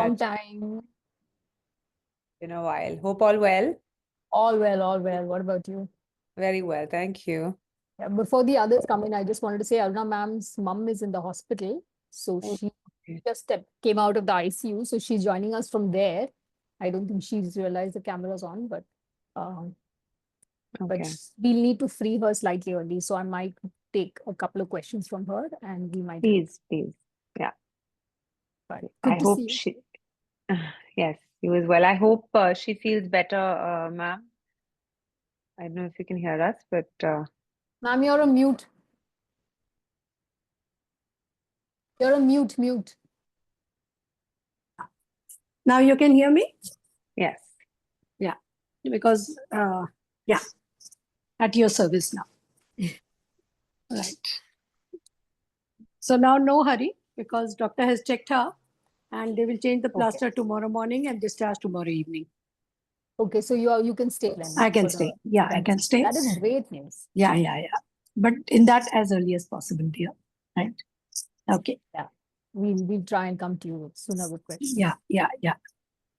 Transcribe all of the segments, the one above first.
Long time. Been a while. Hope all well. All well, all well. What about you? Very well, thank you. Yeah, before the others come in, I just wanted to say Aruna ma'am's mum is in the hospital. So she Okay. just came out of the ICU. So she's joining us from there. I don't think she's realized the camera's on, um, but Okay. we'll need to free her slightly early. So I might take a couple of questions from her and we might. Please, please. Yeah. But I good to see hope you. she, yes, you as well. I hope she feels better, ma'am. I don't know if you can hear us, but Ma'am, you're on mute. You're on mute. Now you can hear me? yes. Yeah, because, yeah, at your service now. Right. So now no hurry because doctor has checked her and they will change the plaster tomorrow morning and discharge tomorrow evening. Okay, so you can stay then. I can for stay. the Yeah, I event. can stay. That is great news. Yeah. But in that as early as possible, dear. Right? Okay. Yeah. We'll try and come to you sooner with questions. Yeah.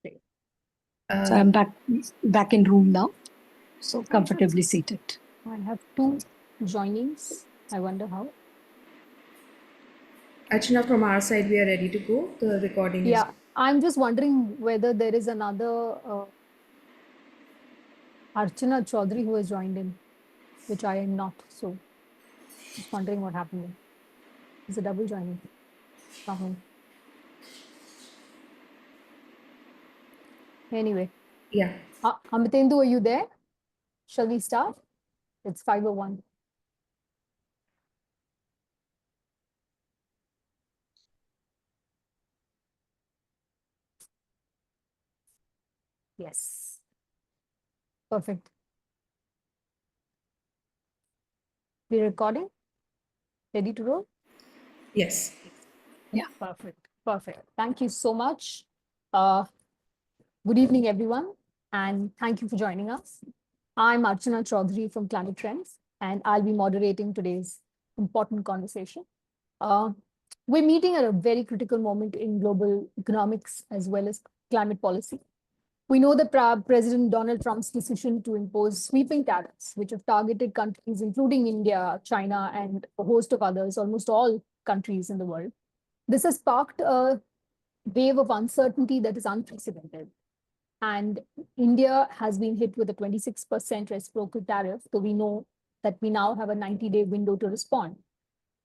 Great. So I'm back in room now. So comfortably seated. I have 2 joinings. I wonder how. Archana, from our side, we are ready to go. The recording is. Yeah, I'm just wondering whether there is another Archana Chaudhary who has joined in, which I am not. So just wondering what happened. It's a double joining from him. Anyway, Yeah. Amitendu, are you there? Shall we start? It's 5:01. Yes. Perfect. We're recording? Ready to roll? Yes. Yeah. Perfect. Thank you so much. Good evening, everyone, and thank you for joining us. I'm Archana Chaudhary from Climate Trends, and I'll be moderating today's important conversation. We're meeting at a very critical moment in global economics as well as climate policy. We know that President Donald Trump's decision to impose sweeping tariffs, which have targeted countries including India, China, and a host of others, almost all countries in the world. This has sparked a wave of uncertainty that is unprecedented. And India has been hit with a 26% reciprocal tariff, so we know that we now have a 90-day window to respond.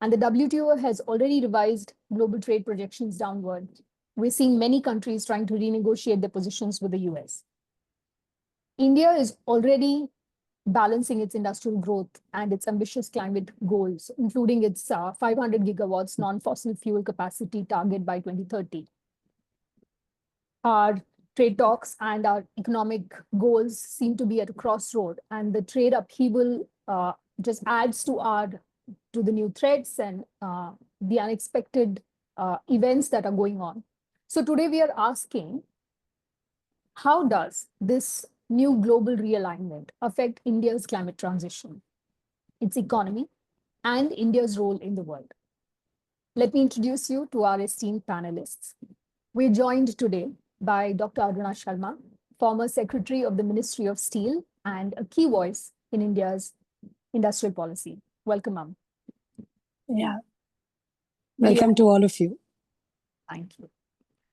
And the WTO has already revised global trade projections downward. We're seeing many countries trying to renegotiate their positions with the US. India is already balancing its industrial growth and its ambitious climate goals, including its 500 gigawatts non-fossil fuel capacity target by 2030. Our trade talks and our economic goals seem to be at a crossroad, and the trade upheaval just adds to the new threats and the unexpected events that are going on. So today we are asking, how does this new global realignment affect India's climate transition, its economy, and India's role in the world? Let me introduce you to our esteemed panelists. We're joined today by Dr. Aruna Sharma, former Secretary of the Ministry of Steel and a key voice in India's industrial policy. Welcome, ma'am. Yeah. Welcome to all of you. Thank you.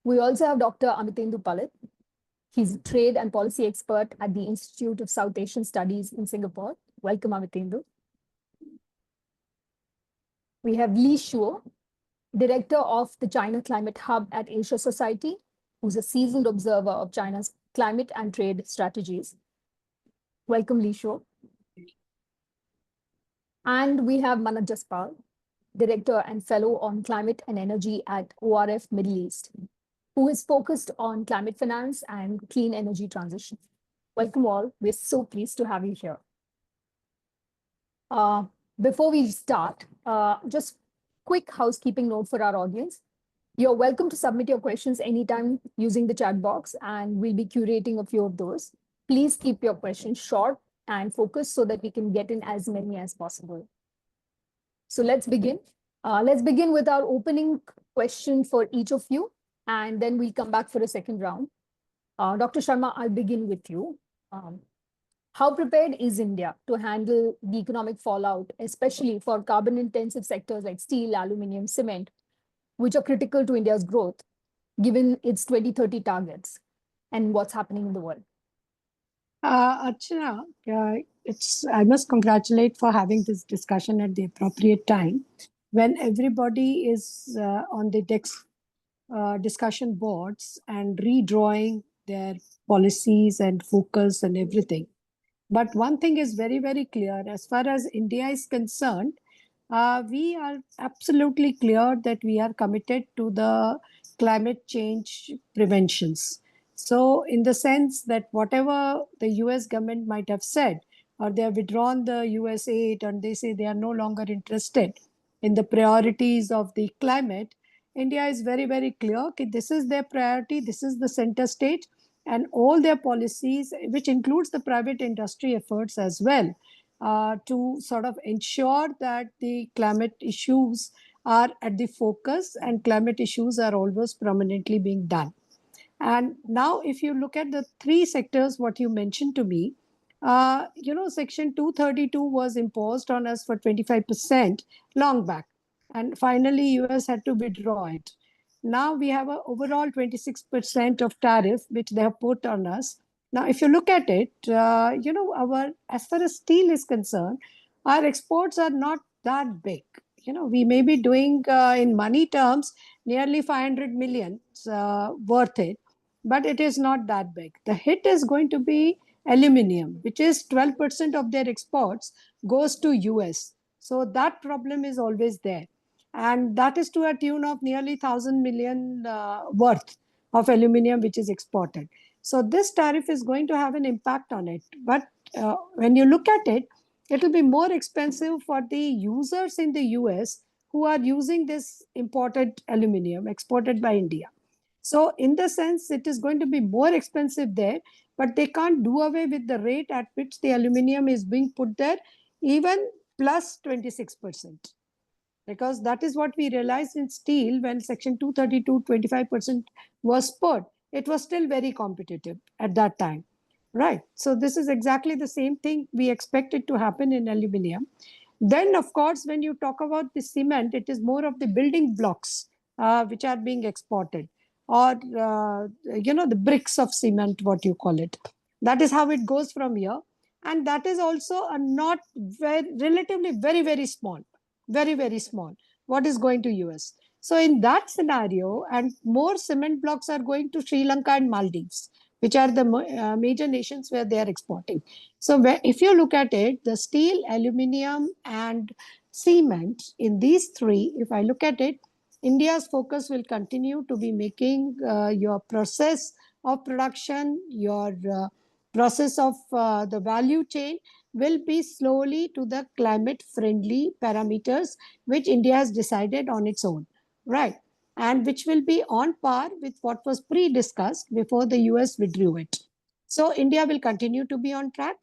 We also have Dr. Amitendu Palit. He's a trade and policy expert at the Institute of South Asian Studies in Singapore. Welcome, Amitendu. We have Li Shuo, Director of the China Climate Hub at Asia Society, who's a seasoned observer of China's climate and trade strategies. Welcome, Li Shuo. And we have Manat Jaspal, Director and Fellow on Climate and Energy at ORF Middle East, who is focused on climate finance and clean energy transition. Welcome all. We're so pleased to have you here. Before we start, just quick housekeeping note for our audience. You're welcome to submit your questions anytime using the chat box, and we'll be curating a few of those. Please keep your questions short and focused so that we can get in as many as possible. So let's begin. Let's begin with our opening question for each of you. and then we'll come back for a second round. Dr. Sharma, I'll begin with you. How prepared is India to handle the economic fallout, especially for carbon-intensive sectors like steel, aluminium, cement, which are critical to India's growth, given its 2030 targets and what's happening in the world? Archana, I must congratulate for having this discussion at the appropriate time when everybody is on the discussion boards and redrawing their policies and focus and everything. But one thing is very, very clear as far as India is concerned, we are absolutely clear that we are committed to the climate change preventions. So, in the sense that whatever the US government might have said, or they have withdrawn the US aid, and they say they are no longer interested in the priorities of the climate, India is very, very clear that this is their priority, this is the center stage, and all their policies, which includes the private industry efforts as well, to sort of ensure that the climate issues are at the focus and climate issues are always prominently being done. And now, if you look at the three sectors, what you mentioned to me, Section 232 was imposed on us for 25% long back. And finally, US had to withdraw it. Now we have an overall 26% of tariff, which they have put on us. Now, if you look at it, as far as steel is concerned, our exports are not that big. We may be doing in money terms nearly 500 million worth it, but it is not that big. The hit is going to be aluminium, which is 12% of their exports goes to US. So that problem is always there. And that is to a tune of nearly 1,000 million worth of aluminium, which is exported. So this tariff is going to have an impact on it. But when you look at it, it will be more expensive for the users in the US who are using this imported aluminium exported by India. So in the sense, it is going to be more expensive there, but they can't do away with the rate at which the aluminium is being put there, even plus 26%. Because that is what we realized in steel when Section 232, 25% was put. It was still very competitive at that time. Right. So this is exactly the same thing we expected to happen in aluminium. Then, of course, when you talk about the cement, it is more of the building blocks which are being exported, or the bricks of cement, what you call it. That is how it goes from here, and that is also a not very relatively very, very small, very, very small. What is going to US? So in that scenario, and more cement blocks are going to Sri Lanka and Maldives, which are the major nations where they are exporting. So if you look at it, the steel, aluminium, and cement, in these three, if I look at it, India's focus will continue to be making your process of production, your process of the value chain will be slowly to the climate friendly parameters, which India has decided on its own, right? And which will be on par with what was pre-discussed before the US withdrew it. So India will continue to be on track.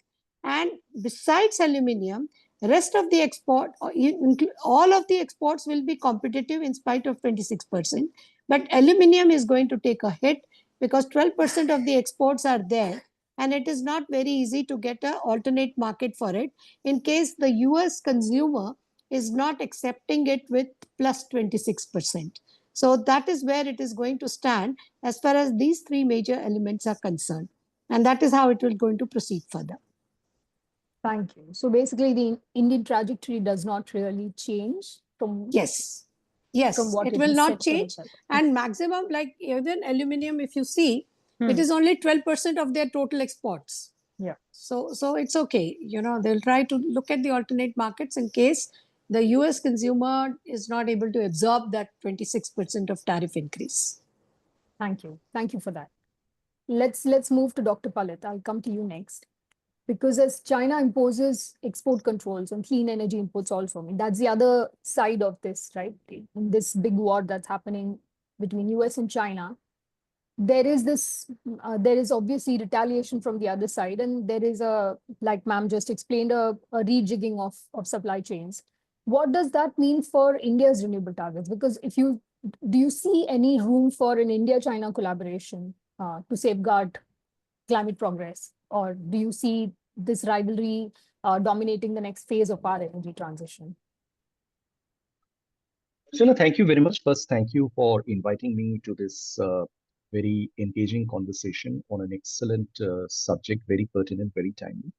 And besides aluminium, rest of the export, all of the exports will be competitive in spite of 26%. But aluminium is going to take a hit because 12% of the exports are there. And it is not very easy to get an alternate market for it in case the US consumer is not accepting it with plus 26%. So that is where it is going to stand as far as these three major elements are concerned. And that is how it will going to proceed further. Thank you. So basically, the Indian trajectory does not really change from Yes, from what it will has not set for change. itself. And maximum, like even aluminium, if you see, it is only 12% of their total exports. Yeah. So it's okay. They'll try to look at the alternate markets in case the US consumer is not able to absorb that 26% of tariff increase. Thank you. Thank you for that. Let's move to Dr. Palit. I'll come to you next. Because as China imposes export controls on clean energy imports also, I mean, that's the other side of this, right? In this big war that's happening between US and China, there is obviously retaliation from the other side, and there is like ma'am just explained, a rejigging of supply chains. What does that mean for India's renewable targets? Because if you do you see any room for an India-China collaboration to safeguard climate progress? Or do you see this rivalry dominating the next phase of our energy transition? Archana, thank you very much. First, thank you for inviting me to this very engaging conversation on an excellent subject, very pertinent, very timely.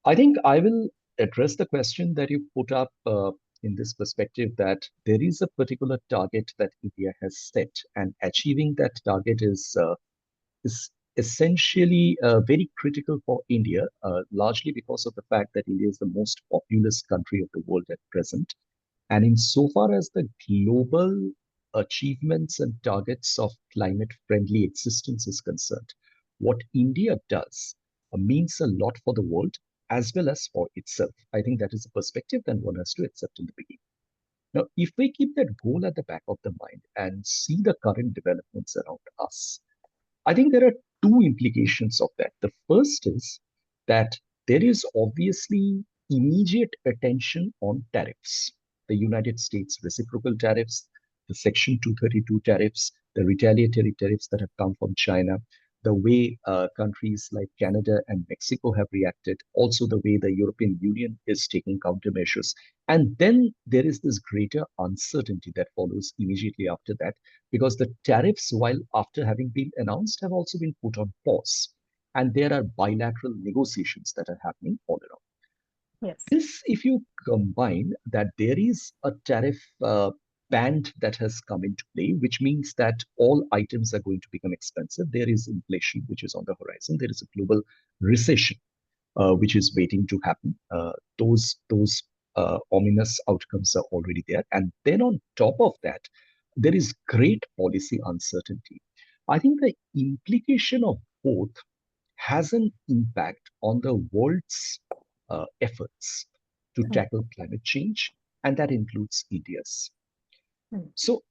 I think I will address the question that you put up in this perspective that there is a particular target that India has set, and achieving that target is essentially very critical for India, largely because of the fact that India is the most populous country of the world at present. And insofar as the global achievements and targets of climate friendly existence is concerned, what India does means a lot for the world as well as for itself. I think that is a perspective that one has to accept in the beginning. Now, if we keep that goal at the back of the mind and see the current developments around us, I think there are two implications of that. The first is that there is obviously immediate attention on tariffs. The United States reciprocal tariffs, the Section 232 tariffs, the retaliatory tariffs that have come from China, the way countries like Canada and Mexico have reacted, also the way the European Union is taking countermeasures. And then there is this greater uncertainty that follows immediately after that, because the tariffs, while after having been announced, have also been put on pause. And there are bilateral negotiations that are happening all around. Yes. This, if you combine that there is a tariff band that has come into play, which means that all items are going to become expensive. There is inflation, which is on the horizon. There is a global recession, which is waiting to happen. Those ominous outcomes are already there. And then on top of that, there is great policy uncertainty. I think the implication of both has an impact on the world's efforts to tackle climate change, and that includes India's. So,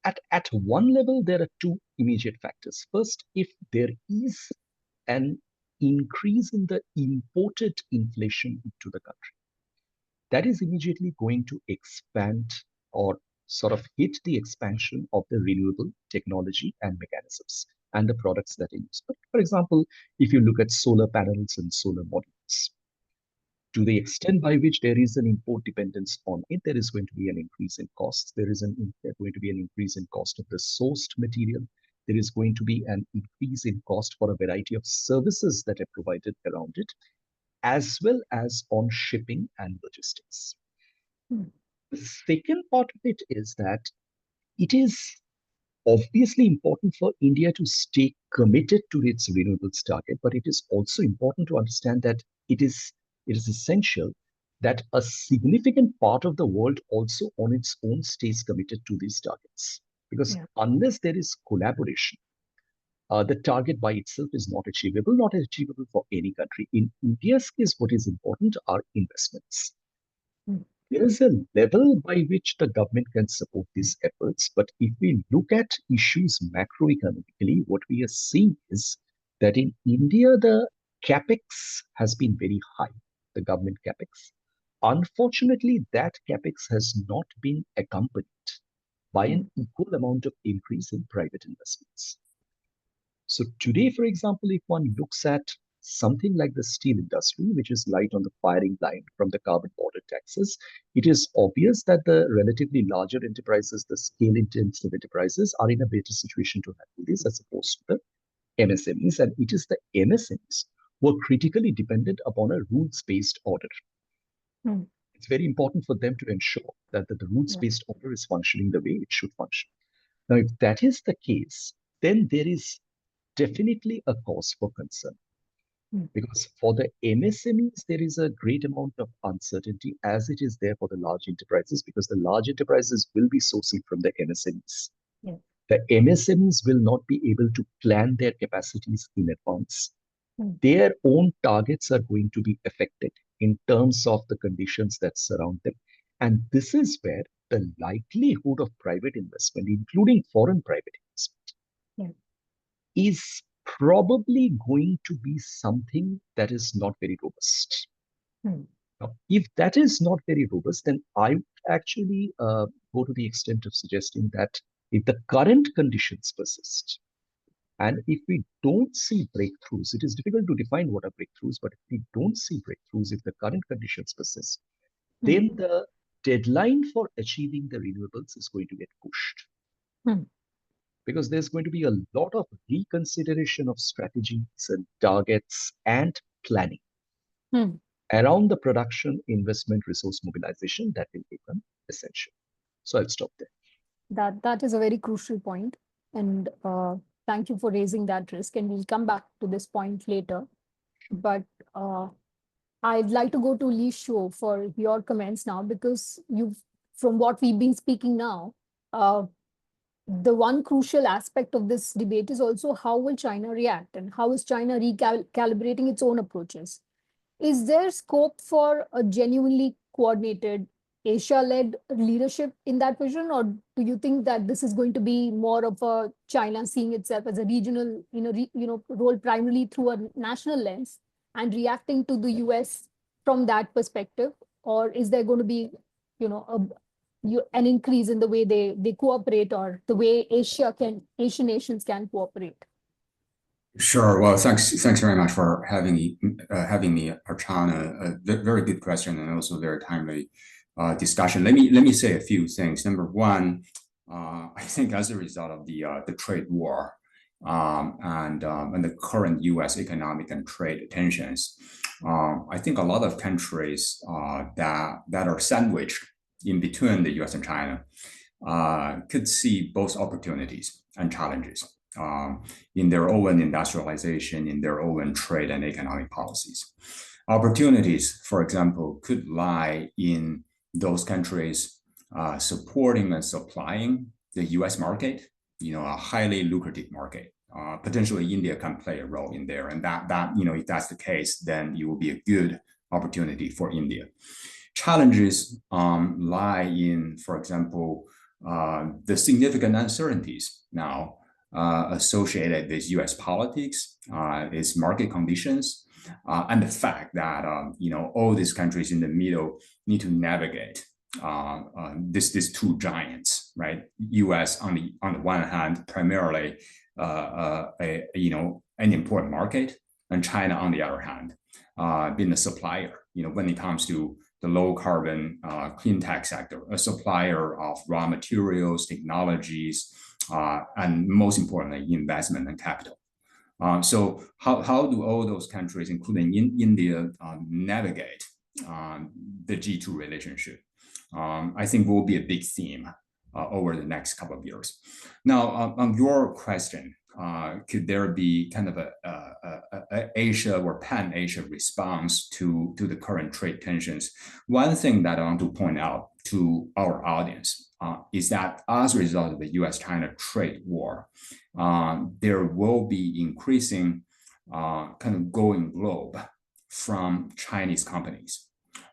at one level, there are two immediate factors. First, if there is an increase in the imported inflation into the country, that is immediately going to expand or sort of hit the expansion of the renewable technology and mechanisms and the products that are used. But for example, if you look at solar panels and solar modules, to the extent by which there is an import dependence on it, there is going to be an increase in costs. There is going to be an increase in cost of the sourced material. There is going to be an increase in cost for a variety of services that are provided around it, as well as on shipping and logistics. The second part of it is that it is obviously important for India to stay committed to its renewables target, but it is also important to understand that it is essential that a significant part of the world also on its own stays committed to these targets. Because unless there is collaboration, the target by itself is not achievable for any country. In India's case, what is important are investments. There is a level by which the government can support these efforts, but if we look at issues macroeconomically, what we are seeing is that in India, the capex has been very high, the government capex. Unfortunately, that capex has not been accompanied by an equal amount of increase in private investments. So today, for example, if one looks at something like the steel industry, which is light on the firing line from the carbon border taxes, it is obvious that the relatively larger enterprises, the scale intensive enterprises, are in a better situation to handle this as opposed to the MSMEs. And it is the MSMEs who are critically dependent upon a rules-based order. It's very important for them to ensure that the rules-based order is functioning the way it should function. Now, if that is the case, then there is definitely a cause for concern. Because for the MSMEs, there is a great amount of uncertainty, as it is there for the large enterprises, because the large enterprises will be sourcing from the MSMEs. The MSMEs will not be able to plan their capacities in advance. Their own targets are going to be affected in terms of the conditions that surround them. And this is where the likelihood of private investment, including foreign private investment, is probably going to be something that is not very robust. Now, if that is not very robust, then I actually go to the extent of suggesting that if the current conditions persist, and if we don't see breakthroughs, it is difficult to define what are breakthroughs, but if we don't see breakthroughs, if the current conditions persist, then the deadline for achieving the renewables is going to get pushed. Because there's going to be a lot of reconsideration of strategies and targets and planning around the production, investment, resource mobilization that will become essential. So I'll stop there. That is a very crucial point, and thank you for raising that risk. And we'll come back to this point later. But I'd like to go to Li Shuo for your comments now, because from what we've been speaking now, the one crucial aspect of this debate is also how will China react and how is China recalibrating its own approaches? Is there scope for a genuinely coordinated Asia-led leadership in that vision, or do you think that this is going to be more of a China seeing itself as a regional, role primarily through a national lens and reacting to the US from that perspective, or is there going to be, an increase in the way they cooperate, or the way Asian nations can cooperate? Sure. Well, thanks very much for having me, Archana. A very good question and also very timely discussion. Let me say a few things. Number one, I think as a result of the trade war and the current U.S. economic and trade tensions, I think a lot of countries that are sandwiched in between the U.S. and China could see both opportunities and challenges in their own industrialization, in their own trade and economic policies. Opportunities, for example, could lie in those countries supporting and supplying the U.S. market, a highly lucrative market. Potentially, India can play a role in there, and that if that's the case, then it will be a good opportunity for India. Challenges lie in, for example, the significant uncertainties now associated with U.S. politics, its market conditions, and the fact that all these countries in the middle need to navigate these two giants, right? U.S. on the one hand, primarily an important market, and China on the other hand, being a supplier. When it comes to the low carbon clean tech sector, a supplier of raw materials, technologies, and most importantly, investment and capital. So how do all those countries, including India, navigate the G2 relationship? I think will be a big theme over the next couple of years. Now, on your question, could there be kind of a Asia or pan-Asia response to the current trade tensions? One thing that I want to point out to our audience is that as a result of the US-China trade war, there will be increasing kind of going globe from Chinese companies,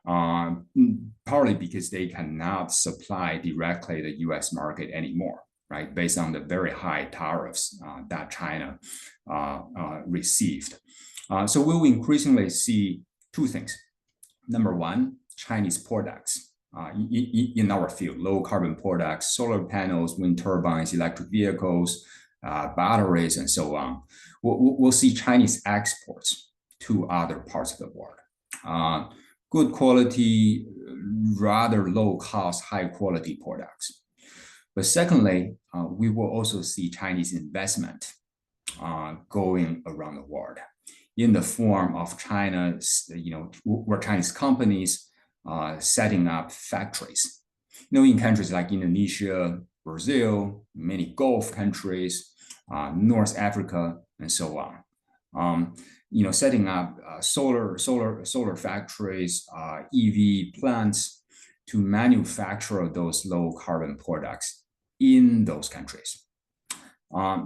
partly because they cannot supply directly the US market anymore, right? Based on the very high tariffs that China received. So we'll increasingly see two things. Number one, Chinese products in our field, low carbon products, solar panels, wind turbines, electric vehicles, batteries, and so on. We'll see Chinese exports to other parts of the world. Good quality, rather low cost, high quality products. But secondly, we will also see Chinese investment going around the world in the form of China's, where Chinese companies setting up factories. In countries like Indonesia, Brazil, many Gulf countries, North Africa, and so on. Setting up solar factories, EV plants to manufacture those low carbon products in those countries.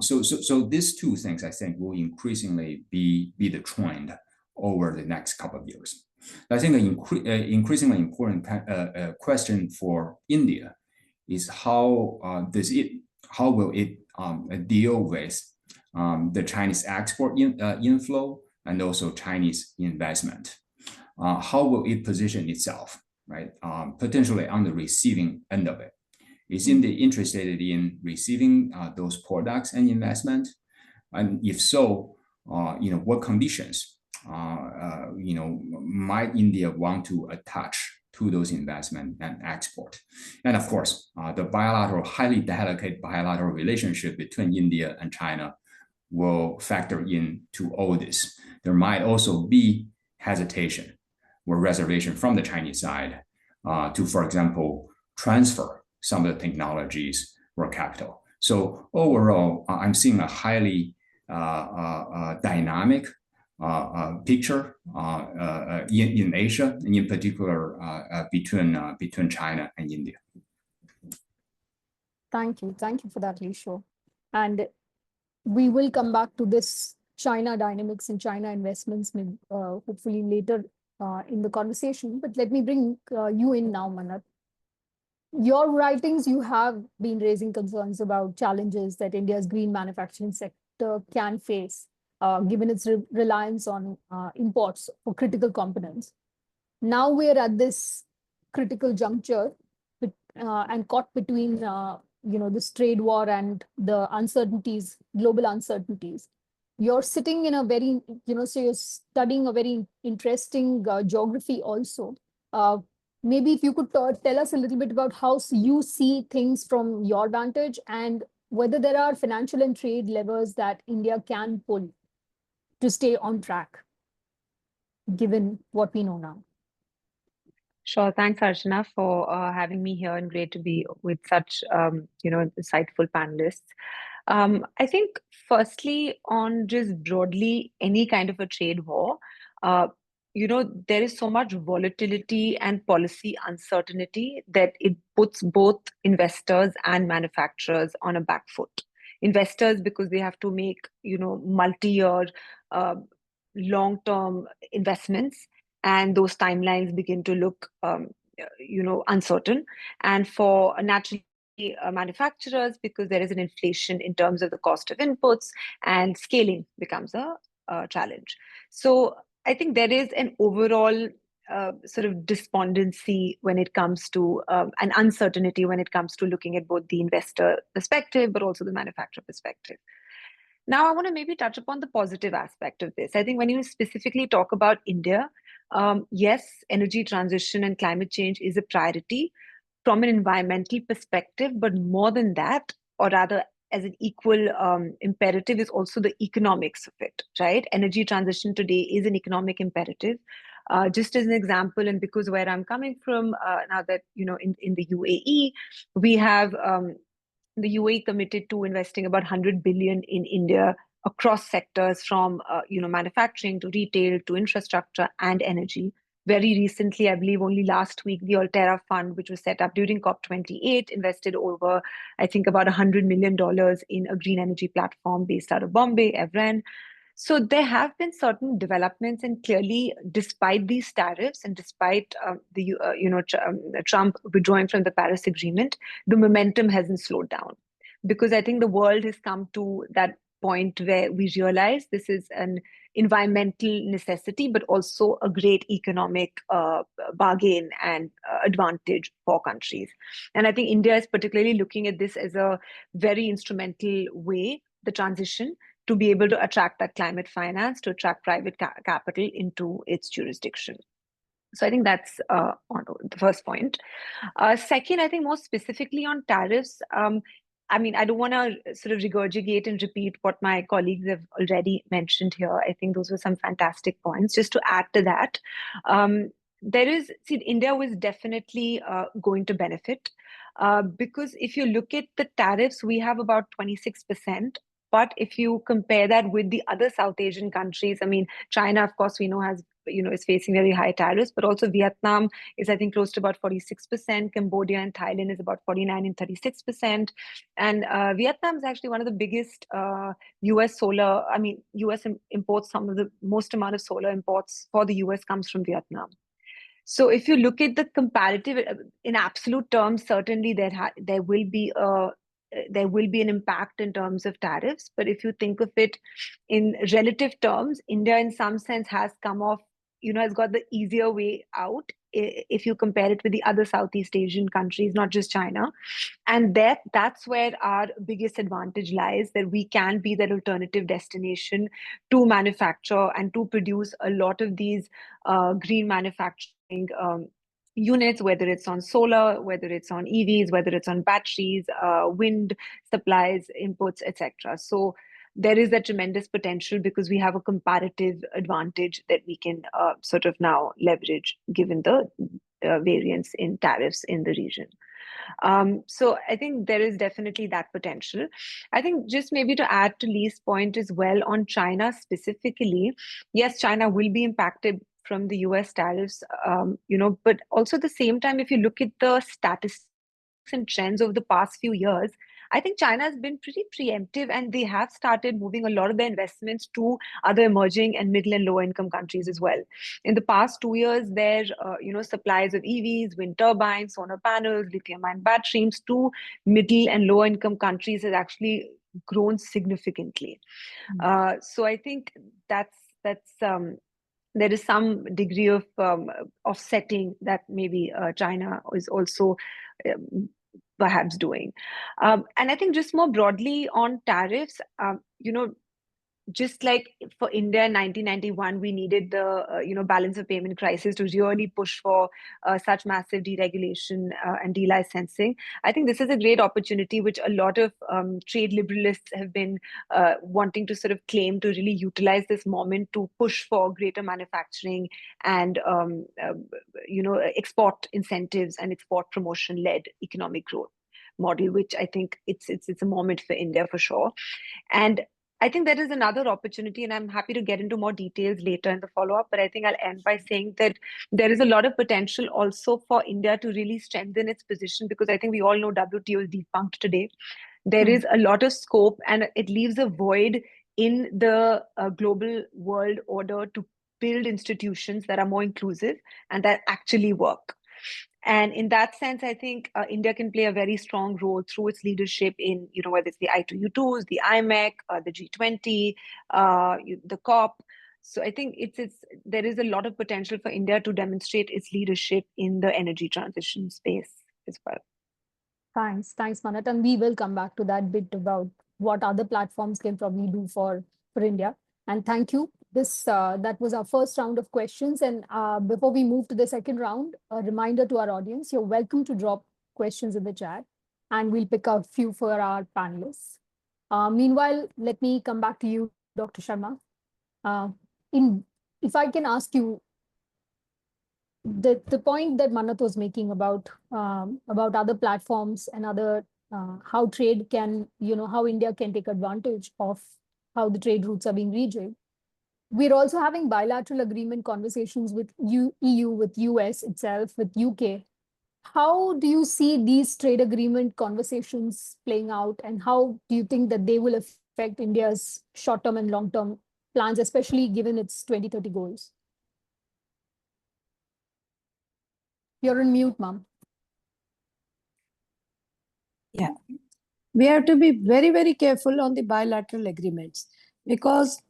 So these two things, I think, will increasingly be the trend over the next couple of years. I think an increasingly important question for India is how will it deal with the Chinese export inflow and also Chinese investment? How will it position itself, right? Potentially on the receiving end of it. Is India interested in receiving those products and investment? And if so, what conditions, might India want to attach to those investment and export? And of course, the highly delicate bilateral relationship between India and China will factor into all this. There might also be hesitation or reservation from the Chinese side to, for example, transfer some of the technologies or capital. So overall, I'm seeing a highly dynamic picture in Asia, and in particular between China and India. Thank you for that, Lisho. And we will come back to this China dynamics and China investments, hopefully later in the conversation. But let me bring you in now, Manat. Your writings, you have been raising concerns about challenges that India's green manufacturing sector can face, given its reliance on imports for critical components. Now we're at this critical juncture and caught between this trade war and the uncertainties, global uncertainties. You're sitting in a very, so you're studying a very interesting geography also. Maybe if you could tell us a little bit about how you see things from your vantage, and whether there are financial and trade levers that India can pull to stay on track, given what we know now. Sure. Thanks, Archana, for having me here, and great to be with such, insightful panelists. I think, firstly, on just broadly any kind of a trade war, there is so much volatility and policy uncertainty that it puts both investors and manufacturers on a back foot. Investors, because they have to make, multi-year, long-term investments, and those timelines begin to look, uncertain. And for naturally manufacturers, because there is an inflation in terms of the cost of inputs, and scaling becomes a challenge. So I think there is an overall sort of despondency when it comes to an uncertainty when it comes to looking at both the investor perspective, but also the manufacturer perspective. Now, I want to maybe touch upon the positive aspect of this. I think when you specifically talk about India, yes, energy transition and climate change is a priority from an environmental perspective, but more than that, or rather as an equal imperative, is also the economics of it, right? Energy transition today is an economic imperative. Just as an example, and because where I'm coming from, now that, in the UAE, we have the UAE committed to investing about 100 billion in India across sectors from manufacturing to retail to infrastructure and energy. Very recently, I believe only last week, the Altera Fund, which was set up during COP28, invested over, I think, about $100 million in a green energy platform based out of Bombay, Evren. So there have been certain developments, and clearly, despite these tariffs and despite Trump withdrawing from the Paris Agreement, the momentum hasn't slowed down, because I think the world has come to that point where we realize this is an environmental necessity, but also a great economic bargain and advantage for countries. And I think India is particularly looking at this as a very instrumental way, the transition, to be able to attract that climate finance, to attract private capital into its jurisdiction. So I think that's on the first point. Second, I think more specifically on tariffs, I don't want to sort of regurgitate and repeat what my colleagues have already mentioned here. I think those were some fantastic points. Just to add to that, India was definitely going to benefit because if you look at the tariffs, we have about 26%. But if you compare that with the other South Asian countries, China, of course, we know is facing very high tariffs, but also Vietnam is, I think, close to about 46%. Cambodia and Thailand is about 49 and 36%. And Vietnam is actually one of the biggest US solar, US imports, some of the most amount of solar imports for the US comes from Vietnam. So if you look at the comparative, in absolute terms, certainly there will be an impact in terms of tariffs. But if you think of it in relative terms, India in some sense has come off, has got the easier way out if you compare it with the other Southeast Asian countries, not just China. And that's where our biggest advantage lies, that we can be that alternative destination to manufacture and to produce a lot of these green manufacturing units, whether it's on solar, whether it's on EVs, whether it's on batteries, wind supplies, inputs, etc. So there is a tremendous potential because we have a comparative advantage that we can sort of now leverage given the variance in tariffs in the region. So I think there is definitely that potential. I think just maybe to add to Lee's point as well on China specifically, yes, China will be impacted from the US tariffs, but also at the same time, if you look at the statistics and trends over the past few years, I think China has been pretty preemptive, and they have started moving a lot of their investments to other emerging and middle and low income countries as well. In the past 2 years, their supplies of EVs, wind turbines, solar panels, lithium-ion batteries to middle and low income countries has actually grown significantly. So I think that's there is some degree of offsetting that maybe China is also perhaps doing. And I think just more broadly on tariffs, just like for India in 1991, we needed the balance of payment crisis to really push for such massive deregulation and delicensing. I think this is a great opportunity, which a lot of trade liberalists have been wanting to sort of claim to really utilize this moment to push for greater manufacturing and export incentives and export promotion-led economic growth model, which I think it's a moment for India for sure. And I think there is another opportunity, and I'm happy to get into more details later in the follow-up, but I think I'll end by saying that there is a lot of potential also for India to really strengthen its position, because I think we all know WTO is defunct today. There is a lot of scope, and it leaves a void in the global world order to build institutions that are more inclusive and that actually work. And in that sense, I think India can play a very strong role through its leadership in, whether it's the I2U2s, the IMEC, the G20, the COP. So I think there is a lot of potential for India to demonstrate its leadership in the energy transition space as well. Thanks, Manat. And we will come back to that bit about what other platforms can probably do for India. And thank you. That was our first round of questions. And before we move to the second round, a reminder to our audience, you're welcome to drop questions in the chat, and we'll pick a few for our panelists. Meanwhile, let me come back to you, Dr. Sharma. If I can ask you, the point that Manat was making about other platforms and other how trade can, how India can take advantage of how the trade routes are being rejigged. We're also having bilateral agreement conversations with EU, with US itself, with UK. How do you see these trade agreement conversations playing out, and how do you think that they will affect India's short-term and long-term plans, especially given its 2030 goals? You're on mute, Ma'am. Yeah. We have to be very, very careful on the bilateral agreements, because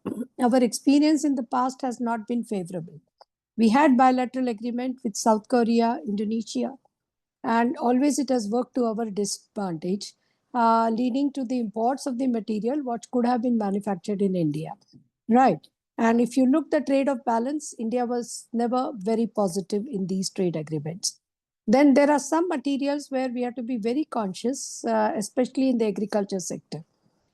our experience in the past has not been favorable. We had bilateral agreement with South Korea, Indonesia, and always it has worked to our disadvantage, leading to the imports of the material what could have been manufactured in India, right? And if you look the trade of balance, India was never very positive in these trade agreements. Then there are some materials where we have to be very conscious, especially in the agriculture sector.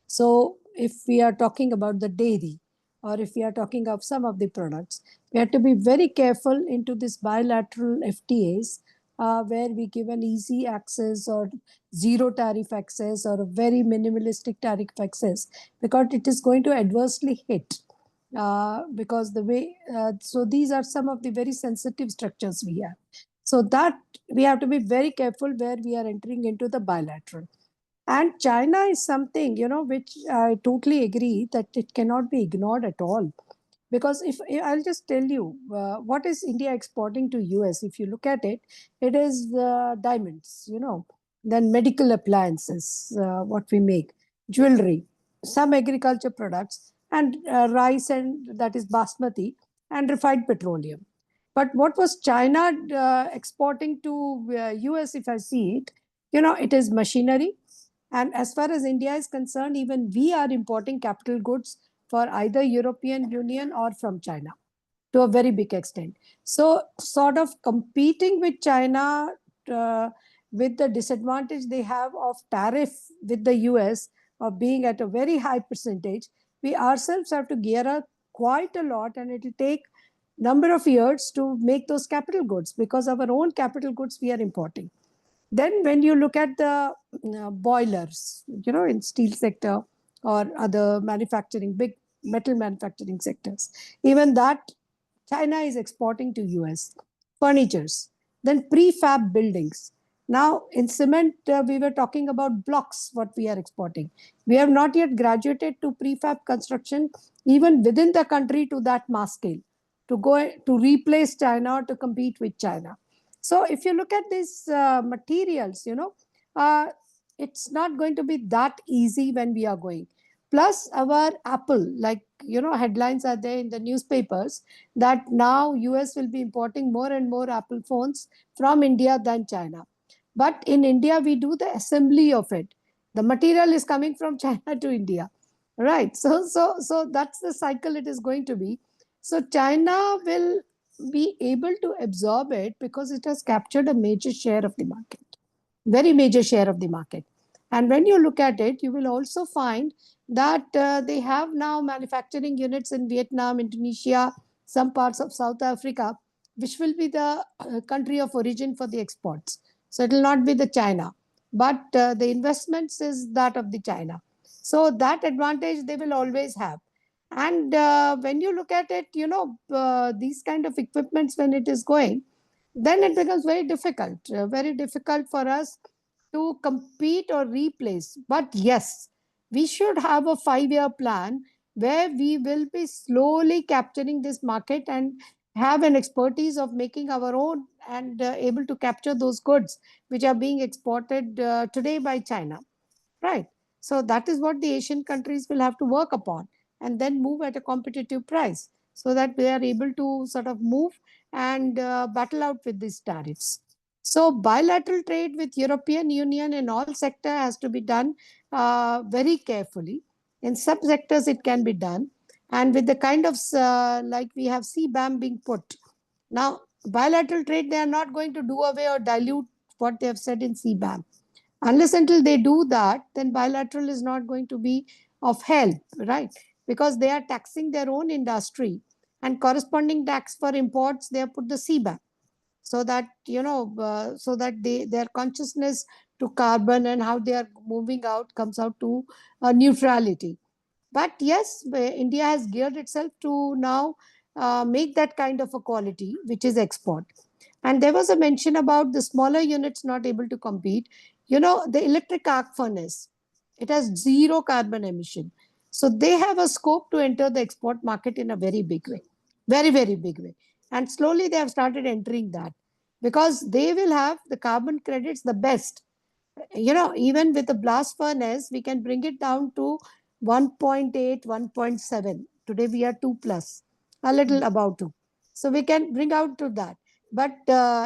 So if we are talking about the dairy, or if we are talking of some of the products, we have to be very careful into this bilateral FTAs, where we give an easy access or zero tariff access or a very minimalistic tariff access, because it is going to adversely hit. Because the way, so these are some of the very sensitive structures we have. So that we have to be very careful where we are entering into the bilateral. And China is something, which I totally agree that it cannot be ignored at all. Because if I'll just tell you, what is India exporting to US? If you look at it, it is diamonds, then medical appliances, what we make, jewelry, some agriculture products, and rice, and that is basmati, and refined petroleum. But what was China exporting to US, if I see it, it is machinery. And as far as India is concerned, even we are importing capital goods for either European Union or from China to a very big extent. So sort of competing with China with the disadvantage they have of tariff with the US of being at a very high percentage, we ourselves have to gear up quite a lot, and it will take number of years to make those capital goods, because our own capital goods we are importing. Then when you look at the boilers, in steel sector or other manufacturing, big metal manufacturing sectors, even that China is exporting to US. Furnitures, then prefab buildings. Now in cement, we were talking about blocks, what we are exporting. We have not yet graduated to prefab construction, even within the country, to that mass scale, to go to replace China or to compete with China. So if you look at these materials, it's not going to be that easy when we are going. Plus our Apple, like, headlines are there in the newspapers that now US will be importing more and more Apple phones from India than China. But in India, we do the assembly of it. The material is coming from China to India, right? So that's the cycle it is going to be. So China will be able to absorb it because it has captured a major share of the market, very major share of the market. And when you look at it, you will also find that they have now manufacturing units in Vietnam, Indonesia, some parts of South Africa, which will be the country of origin for the exports. So it will not be the China, but the investments is that of the China. So that advantage they will always have. And when you look at it, these kind of equipments, when it is going, then it becomes very difficult for us to compete or replace. But yes, we should have a 5-year plan where we will be slowly capturing this market and have an expertise of making our own and able to capture those goods which are being exported today by China. Right. So that is what the Asian countries will have to work upon, and then move at a competitive price so that they are able to sort of move and battle out with these tariffs. So bilateral trade with European Union in all sector has to be done very carefully. In some sectors it can be done, and with the kind of like we have CBAM being put. Now bilateral trade, they are not going to do away or dilute what they have said in CBAM. Unless until they do that, then bilateral is not going to be of help, right? Because they are taxing their own industry, and corresponding tax for imports, they have put the CBAM, so that so that their consciousness to carbon and how they are moving out comes out to neutrality. But yes, India has geared itself to now make that kind of a quality, which is export. And there was a mention about the smaller units not able to compete. The electric arc furnace, it has zero carbon emission. So they have a scope to enter the export market in a very big way, very, very big way. And slowly they have started entering that, because they will have the carbon credits the best. Even with the blast furnace, we can bring it down to 1.8, 1.7. Today we are 2 plus, a little above 2. So we can bring out to that. But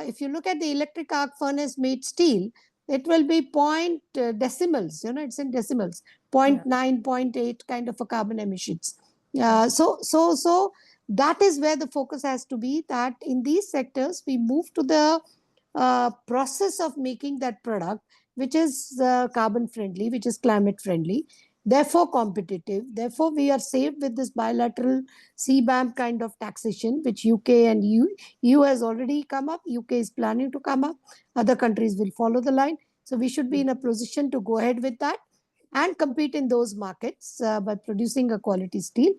if you look at the electric arc furnace made steel, it will be point decimals, it's in decimals, 0.9, 0.8 kind of a carbon emissions. So that is where the focus has to be, that in these sectors, we move to the process of making that product, which is carbon friendly, which is climate friendly, therefore competitive. Therefore, we are safe with this bilateral CBAM kind of taxation, which UK and EU has already come up. UK is planning to come up. Other countries will follow the line. So we should be in a position to go ahead with that and compete in those markets by producing a quality steel.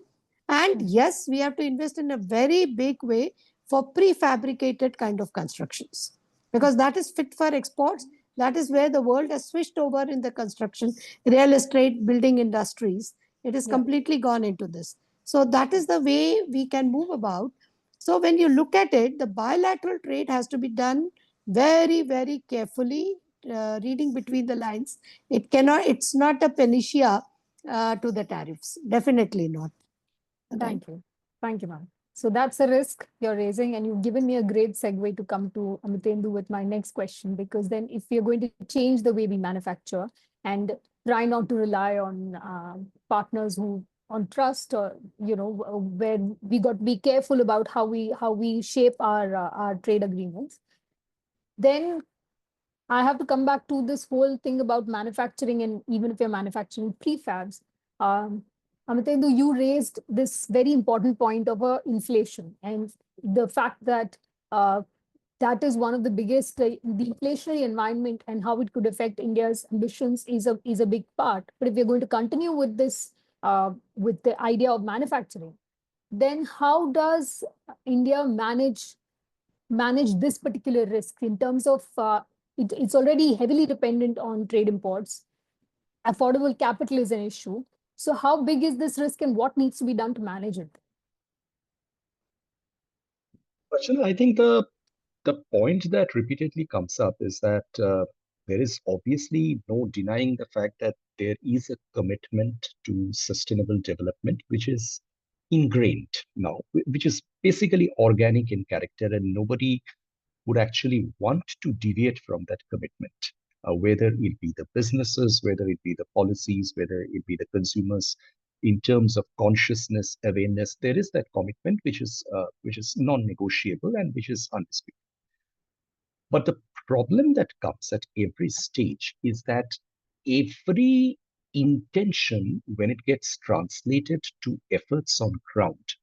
And yes, we have to invest in a very big way for prefabricated kind of constructions, because that is fit for exports. That is where the world has switched over in the construction, real estate, building industries. It is completely gone into this. So that is the way we can move about. So when you look at it, the bilateral trade has to be done very, very carefully, reading between the lines. It's not a panacea to the tariffs. Definitely not. Thank you. Thank you, ma'am. So that's a risk you're raising, and you've given me a great segue to come to Amitendu with my next question, because then if we are going to change the way we manufacture and try not to rely on partners who on trust, or where we got to be careful about how we shape our trade agreements, then I have to come back to this whole thing about manufacturing, and even if you're manufacturing prefabs, um, Amitendu, you raised this very important point of inflation, and the fact that that is one of the biggest, the inflationary environment and how it could affect India's ambitions is a big part. But if we're going to continue with this, with the idea of manufacturing, then how does India manage this particular risk in terms of it's already heavily dependent on trade imports. Affordable capital is an issue. So how big is this risk and what needs to be done to manage it? Archana, I think the point that repeatedly comes up is that there is obviously no denying the fact that there is a commitment to sustainable development, which is ingrained now, which is basically organic in character, and nobody would actually want to deviate from that commitment, whether it be the businesses, whether it be the policies, whether it be the consumers. In terms of consciousness, awareness, there is that commitment which is non-negotiable and which is undisputed. But the problem that comes at every stage is that every intention, when it gets translated to efforts on ground,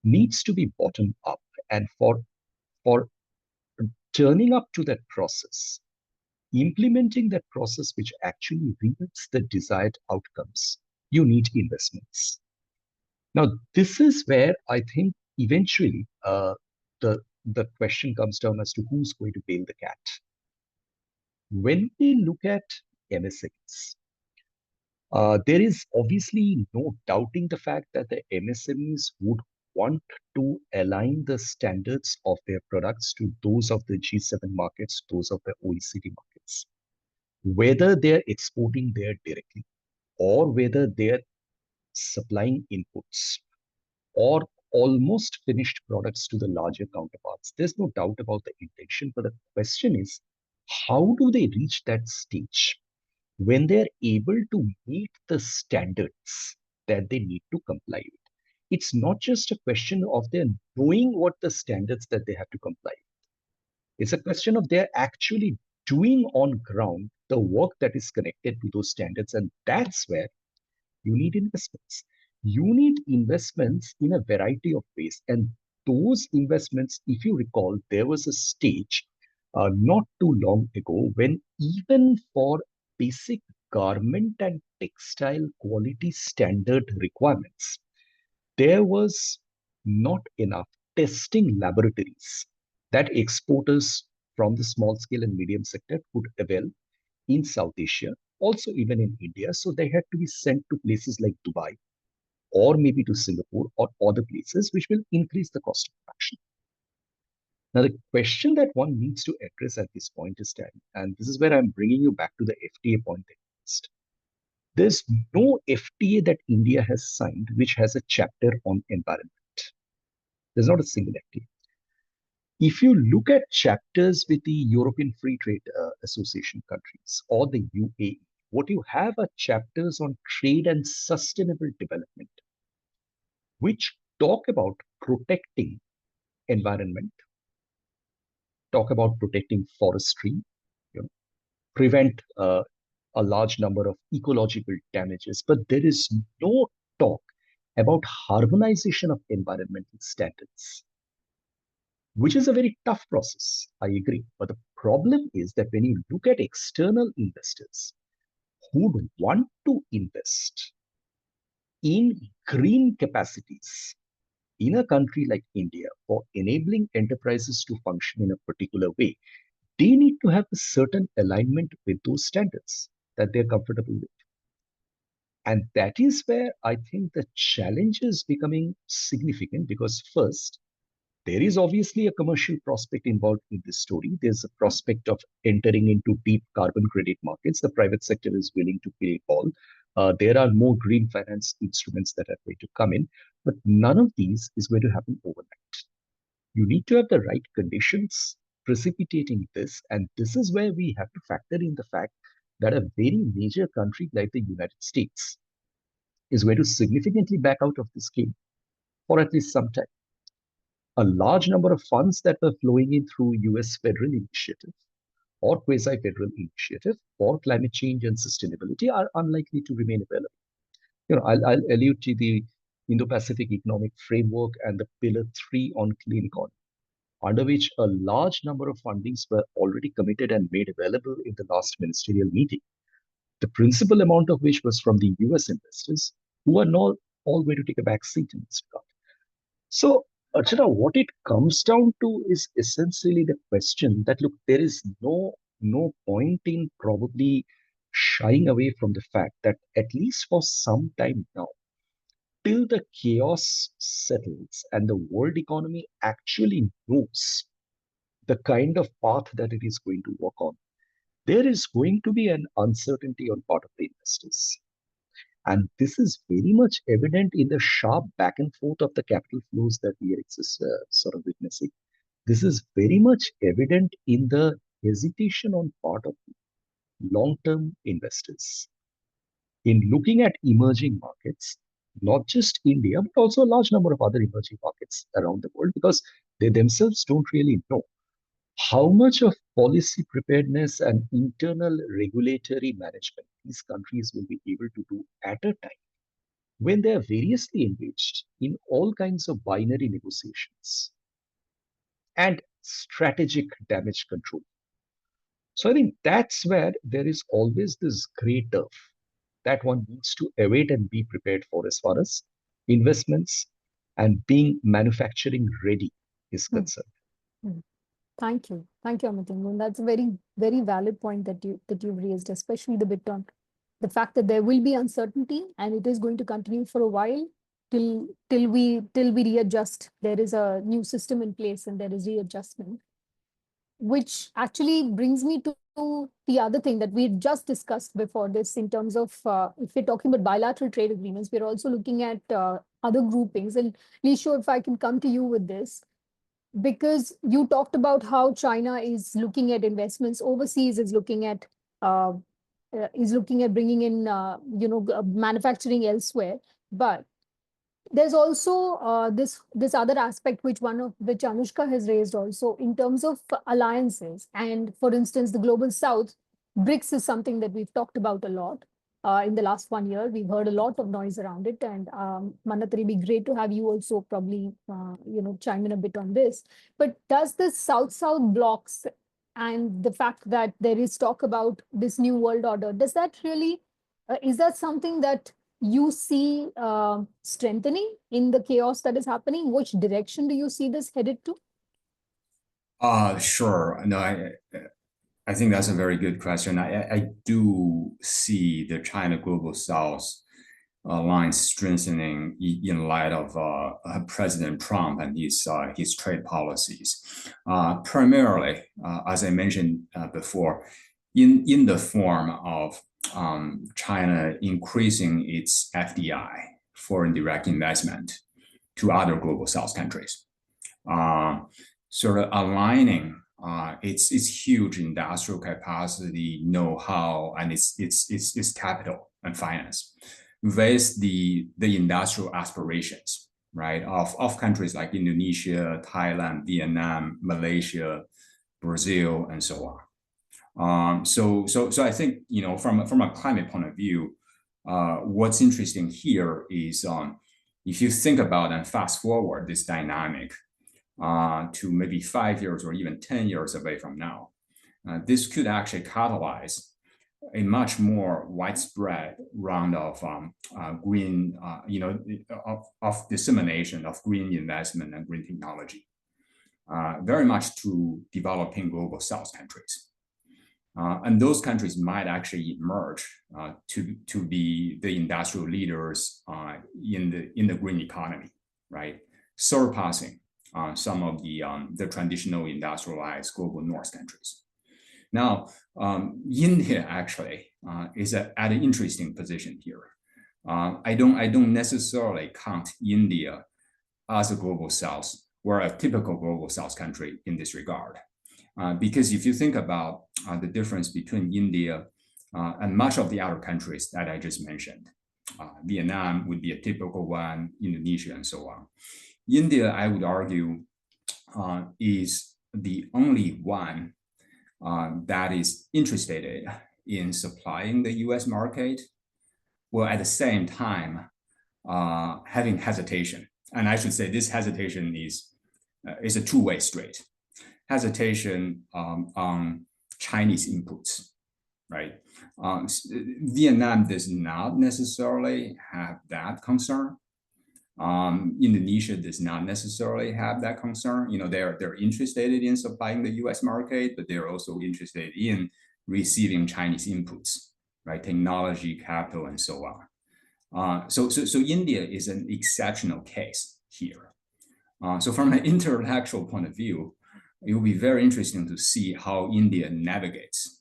needs to be bottom up. And for turning up to that process, implementing that process which actually yields the desired outcomes, you need investments. Now, this is where I think eventually the question comes down as to who's going to bail the cat. When we look at MSMEs, there is obviously no doubting the fact that the MSMEs would want to align the standards of their products to those of the G7 markets, those of the OECD markets. Whether they're exporting there directly or whether they're supplying inputs or almost finished products to the larger counterparts, there's no doubt about the intention. But the question is, how do they reach that stage when they're able to meet the standards that they need to comply with? It's not just a question of their knowing what the standards that they have to comply with. It's a question of they're actually doing on ground the work that is connected to those standards. And that's where you need investments. You need investments in a variety of ways. And those investments, if you recall, there was a stage not too long ago when even for basic garment and textile quality standard requirements, there was not enough testing laboratories that exporters from the small scale and medium sector could avail in South Asia, also even in India. So they had to be sent to places like Dubai or maybe to Singapore or other places, which will increase the cost of production. Now, the question that one needs to address at this point is that, and this is where I'm bringing you back to the FTA point that you raised. There's no FTA that India has signed which has a chapter on environment. There's not a single FTA. If you look at chapters with the European Free Trade Association countries or the UAE, what you have are chapters on trade and sustainable development, which talk about protecting environment, talk about protecting forestry, prevent a large number of ecological damages, but there is no talk about harmonization of environmental standards, which is a very tough process. I agree. But the problem is that when you look at external investors who would want to invest in green capacities in a country like India for enabling enterprises to function in a particular way, they need to have a certain alignment with those standards that they're comfortable with. And that is where I think the challenge is becoming significant, because first, there is obviously a commercial prospect involved in this story. There's a prospect of entering into deep carbon credit markets. The private sector is willing to play ball. There are more green finance instruments that are going to come in, but none of these is going to happen overnight. You need to have the right conditions precipitating this, and this is where we have to factor in the fact that a very major country like the United States is going to significantly back out of this game for at least some time. A large number of funds that were flowing in through US federal initiative or quasi-federal initiative for climate change and sustainability are unlikely to remain available. I'll allude to the Indo-Pacific Economic Framework and the Pillar 3 on clean economy, under which a large number of fundings were already committed and made available in the last ministerial meeting, the principal amount of which was from the US investors, who are not all going to take a back seat in this regard. So, Archana, what it comes down to is essentially the question that, look, there is no point in probably shying away from the fact that at least for some time now, till the chaos settles and the world economy actually knows the kind of path that it is going to work on, there is going to be an uncertainty on part of the investors. And this is very much evident in the sharp back and forth of the capital flows that we are sort of witnessing. This is very much evident in the hesitation on part of long-term investors in looking at emerging markets, not just India, but also a large number of other emerging markets around the world, because they themselves don't really know how much of policy preparedness and internal regulatory management these countries will be able to do at a time when they are variously engaged in all kinds of binary negotiations and strategic damage control. So I think that's where there is always this gray turf that one needs to await and be prepared for as far as investments and being manufacturing ready is concerned. Thank you. Thank you, Amitabh. That's a very, very valid point that you've raised, especially the bit on the fact that there will be uncertainty and it is going to continue for a while till we readjust. There is a new system in place and there is readjustment, which actually brings me to the other thing that we just discussed before this in terms of if we're talking about bilateral trade agreements, we're also looking at other groupings. And Lisho, if I can come to you with this, because you talked about how China is looking at investments overseas, is looking at bringing in manufacturing elsewhere, but there's also this other aspect which Anushka has raised also in terms of alliances. And for instance, the global south, BRICS is something that we've talked about a lot in the last 1 year. We've heard a lot of noise around it, and Manat, it'd be great to have you also probably chime in a bit on this. But does the south-south blocks and the fact that there is talk about this new world order, does that really is that something that you see strengthening in the chaos that is happening? Which direction do you see this headed to? Sure. No, I think that's a very good question. I do see the China Global South line strengthening in light of President Trump and his trade policies. Primarily, as I mentioned before, in the form of China increasing its FDI, foreign direct investment, to other global South countries, sort of aligning its huge industrial capacity, know-how, and its capital and finance with the industrial aspirations, right, of countries like Indonesia, Thailand, Vietnam, Malaysia, Brazil, and so on. So I think, from a climate point of view, what's interesting here is if you think about and fast forward this dynamic to maybe 5 years or even 10 years away from now, this could actually catalyze a much more widespread round of green, of dissemination of green investment and green technology, very much to developing global South countries. And those countries might actually emerge to be the industrial leaders in the green economy, right? Surpassing some of the traditional industrialized global North countries. Now, India actually is at an interesting position here. I don't necessarily count India as a global south or a typical global south country in this regard. Because if you think about the difference between India and much of the other countries that I just mentioned, Vietnam would be a typical one, Indonesia, and so on. India, I would argue, is the only one that is interested in supplying the US market, while at the same time having hesitation. And I should say this hesitation is a two-way street. Hesitation on Chinese inputs, right? Vietnam does not necessarily have that concern. Indonesia does not necessarily have that concern. They're interested in supplying the US market, but they're also interested in receiving Chinese inputs, right? Technology, capital, and so on. So India is an exceptional case here. So from an intellectual point of view, it will be very interesting to see how India navigates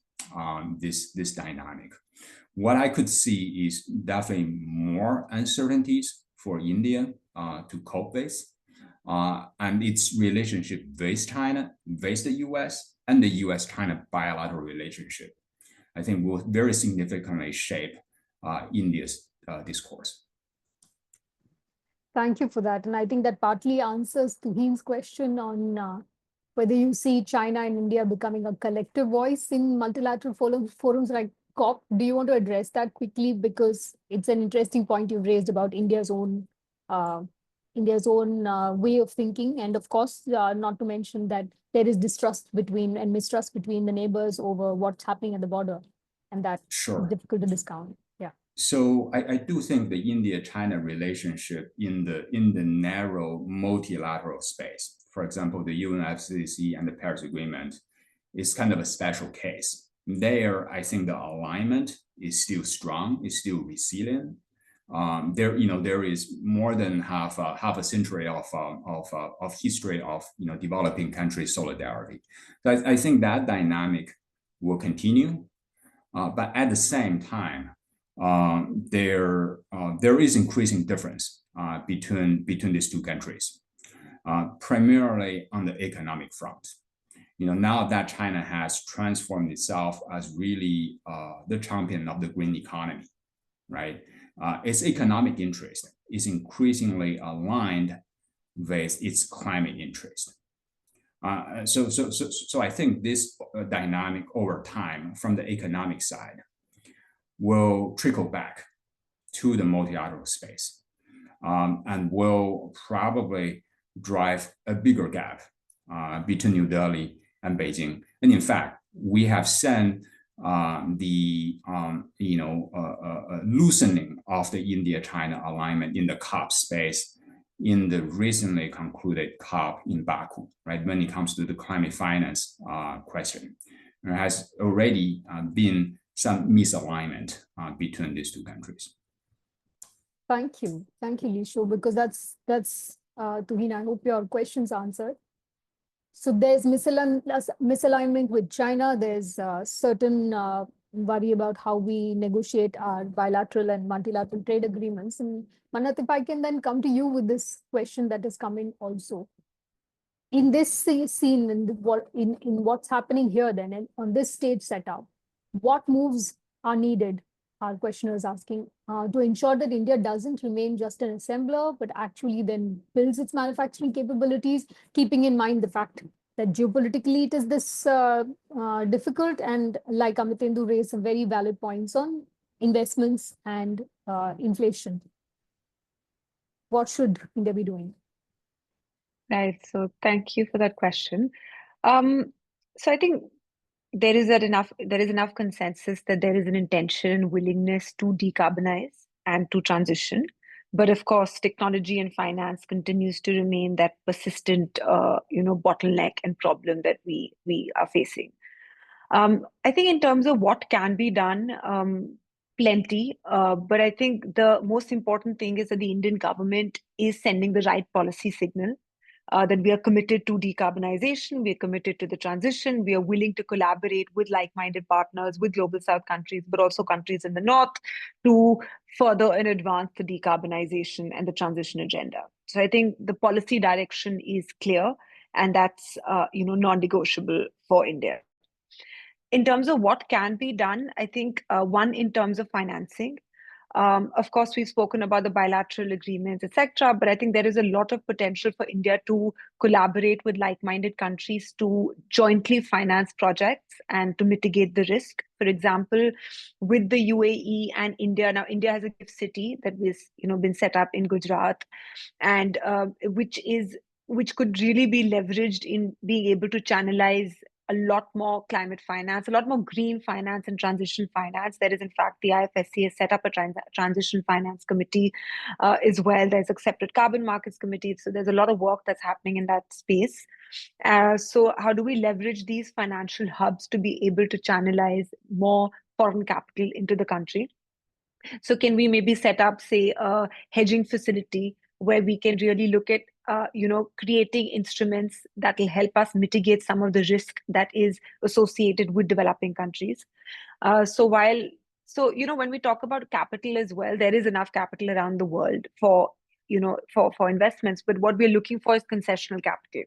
this dynamic. What I could see is definitely more uncertainties for India to cope with, and its relationship with China, with the US, and the US-China bilateral relationship, I think will very significantly shape India's discourse. Thank you for that. And I think that partly answers Tuhin's question on whether you see China and India becoming a collective voice in multilateral forums like COP. Do you want to address that quickly? Because it's an interesting point you've raised about India's own way of thinking. And of course, not to mention that there is distrust between and mistrust between the neighbors over what's happening at the border. And that's difficult to discount. Yeah. So I do think the India-China relationship in the narrow multilateral space, for example, the UNFCCC and the Paris Agreement, is kind of a special case. There, I think the alignment is still strong, is still resilient. There is more than half a century of history of developing country solidarity. So I think that dynamic will continue, but at the same time, there is increasing difference between these two countries, primarily on the economic front. Now that China has transformed itself as really the champion of the green economy, right? Its economic interest is increasingly aligned with its climate interest. So I think this dynamic over time from the economic side will trickle back to the multilateral space and will probably drive a bigger gap between New Delhi and Beijing. And in fact, we have seen the loosening of the India-China alignment in the COP space in the recently concluded COP in Baku, right? When it comes to the climate finance question, there has already been some misalignment between these two countries. Thank you, Lisho, because that's Tuhin, I hope your question's answered. So there's misalignment with China. There's certain worry about how we negotiate our bilateral and multilateral trade agreements. And Manath, if I can then come to you with this question that is coming also. In this scene, in what's happening here then, and on this stage setup, what moves are needed, our questioner is asking, to ensure that India doesn't remain just an assembler, but actually then builds its manufacturing capabilities, keeping in mind the fact that geopolitically it is this difficult, and like Amitendu raised some very valid points on investments and inflation. What should India be doing? Right. So thank you for that question. So I think there is enough consensus that there is an intention and willingness to decarbonize and to transition. But of course, technology and finance continues to remain that persistent, bottleneck and problem that we are facing. I think in terms of what can be done, plenty. But I think the most important thing is that the Indian government is sending the right policy signal. that we are committed to decarbonization, we are committed to the transition, we are willing to collaborate with like-minded partners, with Global South countries, but also countries in the North to further and advance the decarbonization and the transition agenda. So I think the policy direction is clear, and that's non-negotiable for India. In terms of what can be done, I think one, in terms of financing, of course, we've spoken about the bilateral agreements, etc. But I think there is a lot of potential for India to collaborate with like-minded countries to jointly finance projects and to mitigate the risk. For example, with the UAE and India, now India has a gift city that was been set up in Gujarat, and which could really be leveraged in being able to channelize a lot more climate finance, a lot more green finance and transition finance. There is, in fact, the IFSC has set up a transition finance committee as well. There's a separate carbon markets committee. So there's a lot of work that's happening in that space. So how do we leverage these financial hubs to be able to channelize more foreign capital into the country? So can we maybe set up, say, a hedging facility where we can really look at creating instruments that will help us mitigate some of the risk that is associated with developing countries. So when we talk about capital as well, there is enough capital around the world for investments, but what we're looking for is concessional capital.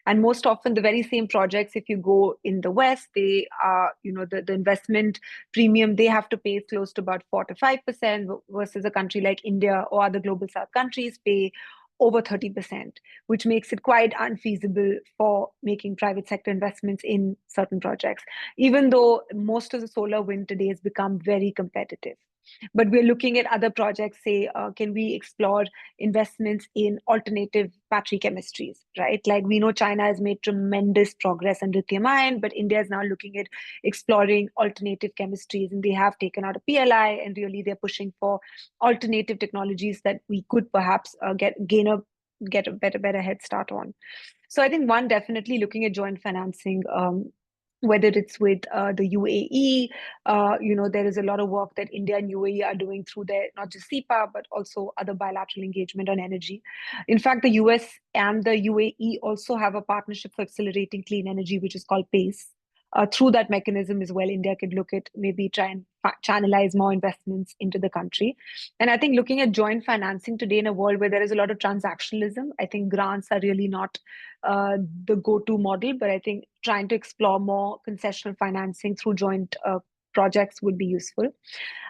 And most often, the very same projects, if you go in the West, they are, the investment premium they have to pay is close to about 4 to 5%, versus a country like India or other Global South countries pay over 30%, which makes it quite unfeasible for making private sector investments in certain projects, even though most of the solar wind today has become very competitive. But we're looking at other projects, say, can we explore investments in alternative battery chemistries, right? Like we know China has made tremendous progress in lithium ion, but India is now looking at exploring alternative chemistries, and they have taken out a PLI, and really they're pushing for alternative technologies that we could perhaps get a better head start on. So I think one, definitely looking at joint financing, whether it's with the UAE, there is a lot of work that India and UAE are doing through their, not just SEPA, but also other bilateral engagement on energy. In fact, the US and the UAE also have a partnership for accelerating clean energy, which is called PACE. Through that mechanism as well, India could look at maybe try and channelize more investments into the country. And I think looking at joint financing today in a world where there is a lot of transactionalism, I think grants are really not the go-to model, but I think trying to explore more concessional financing through joint projects would be useful.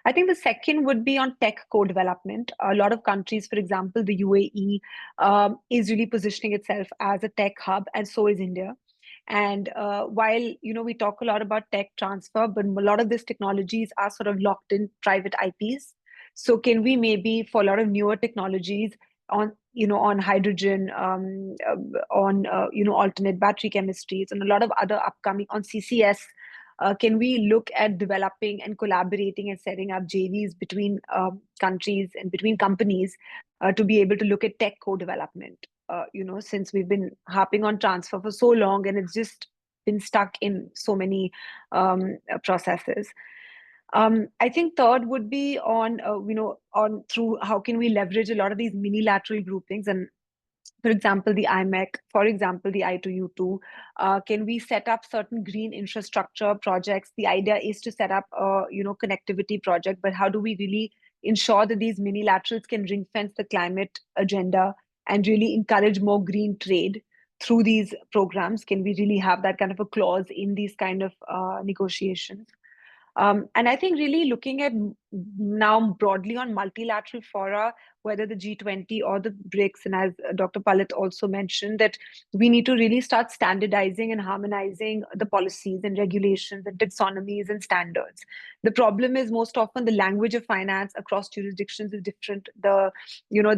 I think the second would be on tech co-development. A lot of countries, for example, the UAE is really positioning itself as a tech hub, and so is India. And while we talk a lot about tech transfer, but a lot of these technologies are sort of locked in private IPs. So can we maybe, for a lot of newer technologies on hydrogen, on alternate battery chemistries, and a lot of other upcoming on CCS, can we look at developing and collaborating and setting up JVs between countries and between companies to be able to look at tech co-development? Since we've been harping on transfer for so long, and it's just been stuck in so many processes. I think third would be on through how can we leverage a lot of these minilateral groupings, and for example, the IMEC, for example, the I2U2, can we set up certain green infrastructure projects? The idea is to set up a connectivity project, but how do we really ensure that these minilaterals can ring fence the climate agenda and really encourage more green trade through these programs? Can we really have that kind of a clause in these kind of negotiations? And I think really looking at now broadly on multilateral fora, whether the G20 or the BRICS, and as Dr. Palit also mentioned, that we need to really start standardizing and harmonizing the policies and regulations and taxonomies and standards. The problem is most often the language of finance across jurisdictions is different. The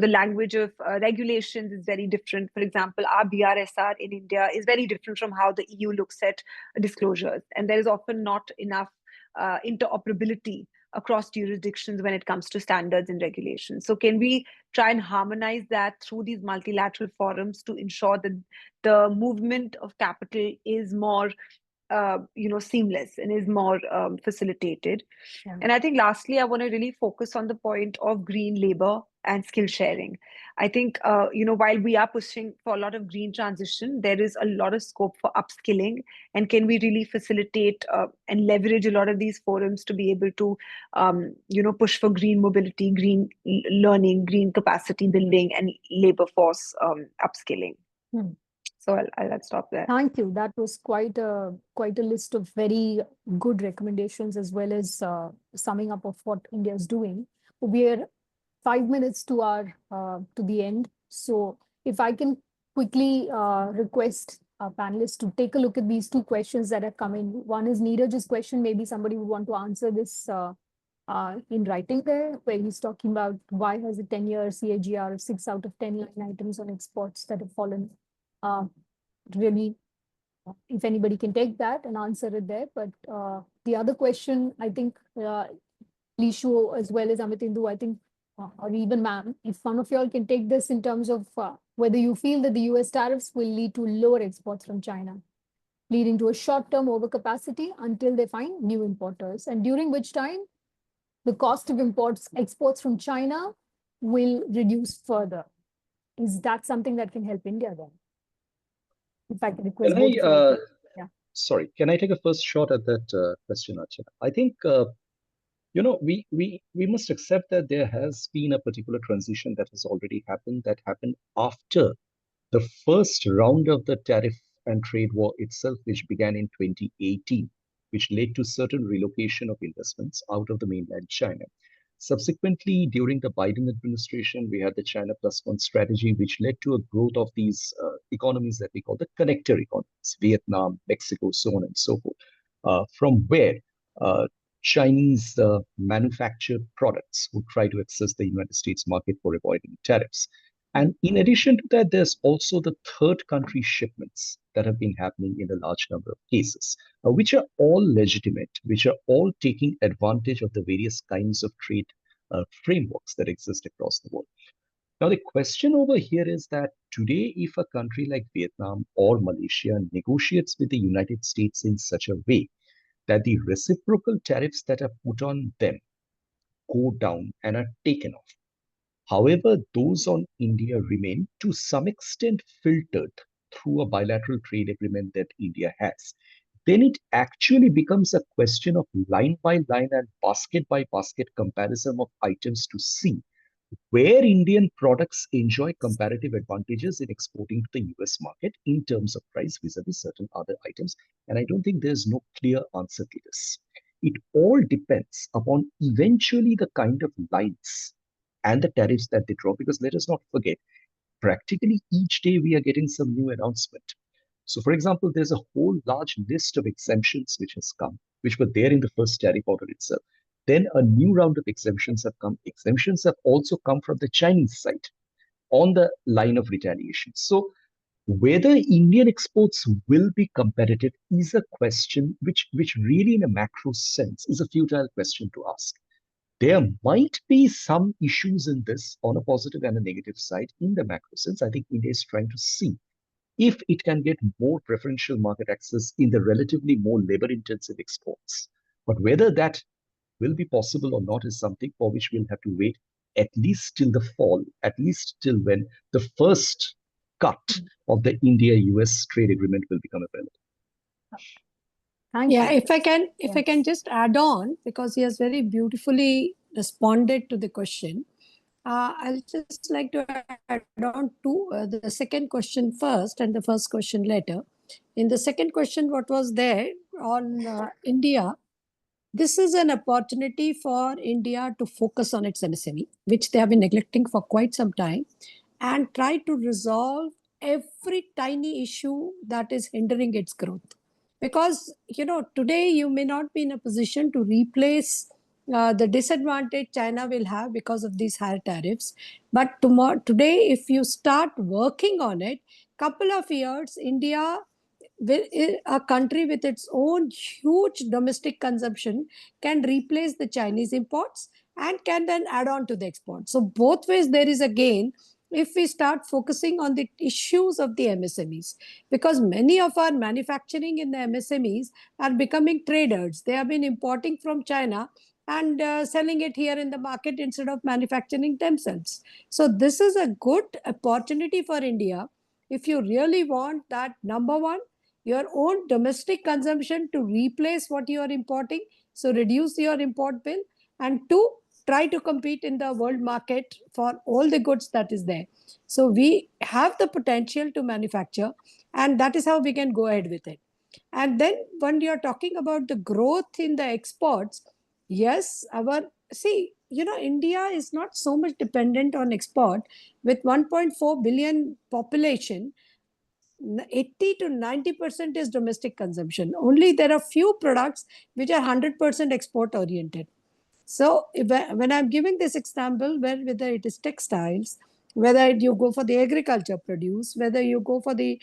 language of regulations is very different. For example, our BRSR in India is very different from how the EU looks at disclosures. And there is often not enough interoperability across jurisdictions when it comes to standards and regulations. So can we try and harmonize that through these multilateral forums to ensure that the movement of capital is more seamless and is more facilitated. Yeah. And I think lastly, I want to really focus on the point of green labor and skill sharing. I think, while we are pushing for a lot of green transition, there is a lot of scope for upskilling. And can we really facilitate and leverage a lot of these forums to be able to, push for green mobility, green learning, green capacity building, and labor force upskilling? Hmm. So I'll stop there. Thank you. That was quite a list of very good recommendations, as well as summing up of what India is doing. We're 5 minutes to our to the end. So if I can quickly request our panelists to take a look at these two questions that have come in. One is Neeraj's question. Maybe somebody would want to answer this in writing there, where he's talking about why has a 10-year CAGR of 6 out of 10 line items on exports that have fallen. Really, if anybody can take that and answer it there. But the other question, I think, Lishu as well as Amitindu, I think, or even ma'am, if one of y'all can take this in terms of whether you feel that the US tariffs will lead to lower exports from China, leading to a short-term overcapacity until they find new importers, and during which time the cost of exports from China will reduce further. Is that something that can help India then? If I can request both of you. Yeah. Sorry, can I take a first shot at that question, Archana? I think we must accept that there has been a particular transition that has already happened, that happened after the first round of the tariff and trade war itself, which began in 2018, which led to certain relocation of investments out of the mainland China. Subsequently, during the Biden administration, we had the China Plus One strategy, which led to a growth of these economies that we call the connector economies, Vietnam, Mexico, so on and so forth, from where Chinese manufactured products would try to access the United States market for avoiding tariffs. And in addition to that, there's also the third country shipments that have been happening in a large number of cases, which are all legitimate, which are all taking advantage of the various kinds of trade frameworks that exist across the world. Now, the question over here is that today, if a country like Vietnam or Malaysia negotiates with the United States in such a way that the reciprocal tariffs that are put on them go down and are taken off, however, those on India remain to some extent filtered through a bilateral trade agreement that India has, then it actually becomes a question of line by line and basket by basket comparison of items to see where Indian products enjoy comparative advantages in exporting to the US market in terms of price vis-a-vis certain other items. And I don't think there's no clear answer to this. It all depends upon eventually the kind of lines and the tariffs that they draw, because let us not forget, practically each day we are getting some new announcement. So for example, there's a whole large list of exemptions which has come, which were there in the first tariff order itself. Then a new round of exemptions have come. Exemptions have also come from the Chinese side on the line of retaliation. So whether Indian exports will be competitive is a question which really in a macro sense is a futile question to ask. There might be some issues in this on a positive and a negative side in the macro sense. I think India is trying to see if it can get more preferential market access in the relatively more labor-intensive exports. But whether that will be possible or not is something for which we'll have to wait at least till the fall, at least till when the first cut of the India-US trade agreement will become available. Thank Yeah, you. if I can just add on, because he has very beautifully responded to the question. I'll just like to add on to the second question first and the first question later. In the second question, what was there on India, this is an opportunity for India to focus on its MSME, which they have been neglecting for quite some time, and try to resolve every tiny issue that is hindering its growth. Because, today you may not be in a position to replace the disadvantage China will have because of these higher tariffs. But today, if you start working on it, couple of years, India, a country with its own huge domestic consumption, can replace the Chinese imports and can then add on to the export. So both ways there is a gain. if we start focusing on the issues of the MSMEs, because many of our manufacturing in the MSMEs are becoming traders. They have been importing from China and selling it here in the market instead of manufacturing themselves. So this is a good opportunity for India if you really want that, number one, your own domestic consumption to replace what you are importing, so reduce your import bill, and two, try to compete in the world market for all the goods that is there. So we have the potential to manufacture, and that is how we can go ahead with it. And then when you're talking about the growth in the exports, yes, India is not so much dependent on export. With 1.4 billion population, 80 to 90% is domestic consumption. Only there are few products which are 100% export oriented. So when I'm giving this example, whether it is textiles, whether you go for the agriculture produce, whether you go for the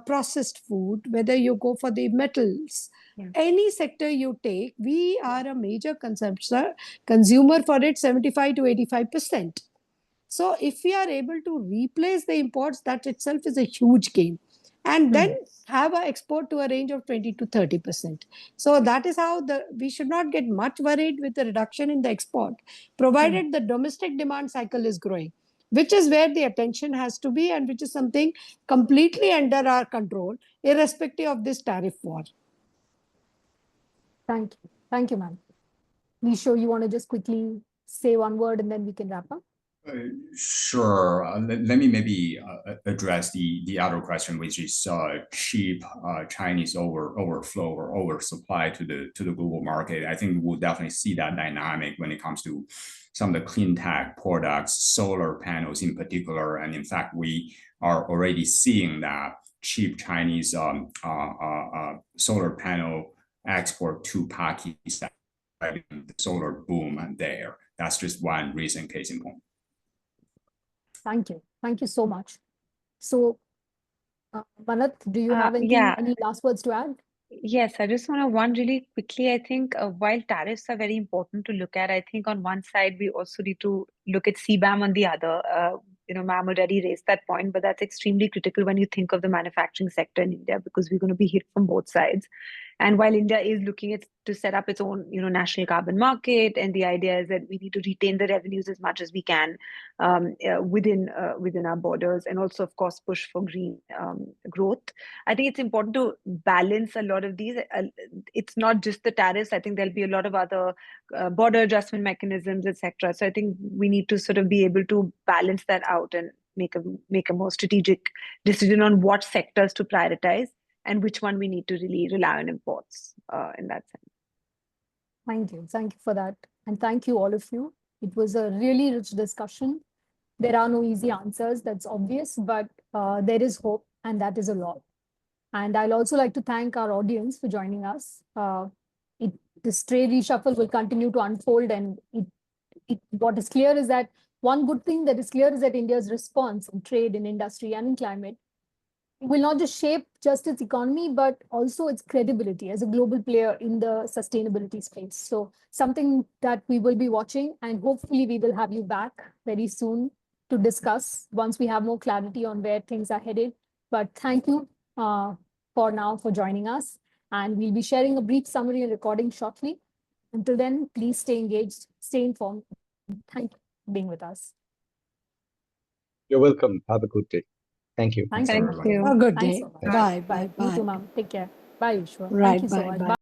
processed food, whether you go for the metals, any sector you take, we are a major consumer for it, 75 to 85%. So if we are able to replace the imports, that itself is a huge gain. And then have an export to a range of 20 to 30%. So that is how we should not get much worried with the reduction in the export, provided the domestic demand cycle is growing, which is where the attention has to be, and which is something completely under our control, irrespective of this tariff war. Thank you. Thank you, ma'am. Nisho, you want to just quickly say one word and then we can wrap up? Sure. Let me maybe address the other question, which is cheap Chinese overflow or oversupply to the global market. I think we'll definitely see that dynamic when it comes to some of the clean tech products, solar panels in particular. And in fact, we are already seeing that cheap Chinese solar panel export to Pakistan, the solar boom and there. That's just one recent case in point. Thank you. Thank you so much. So, Manat, do you have any last words to add? Yes, I just want to one really quickly. I think while tariffs are very important to look at, I think on one side we also need to look at CBAM on the other. Ma'am already raised that point, but that's extremely critical when you think of the manufacturing sector in India, because we're going to be hit from both sides. And while India is looking to set up its own, national carbon market, and the idea is that we need to retain the revenues as much as we can within our borders, and also, of course, push for green growth. I think it's important to balance a lot of these. It's not just the tariffs. I think there'll be a lot of other border adjustment mechanisms, etc. So I think we need to sort of be able to balance that out and make a more strategic decision on what sectors to prioritize and which one we need to really rely on imports in that sense. Thank you. Thank you for that. And thank you, all of you. It was a really rich discussion. There are no easy answers, that's obvious, but there is hope, and that is a lot. And I'll also like to thank our audience for joining us. This trade reshuffle will continue to unfold, and what is clear is that one good thing that is clear is that India's response in trade, in industry, and in climate will not just shape just its economy, but also its credibility as a global player in the sustainability space. So something that we will be watching, and hopefully we will have you back very soon to discuss once we have more clarity on where things are headed. But thank you for now for joining us, and we'll be sharing a brief summary and recording shortly. Until then, please stay engaged, stay informed. Thank you for being with us. You're welcome. Have a good day. Thank you. Thank you. Have a good Thanks day. so much. Bye. Bye. You too, Bye. ma'am. Take care. Bye, Vishwa. Right. Thank you so Bye. much. Bye. Bye.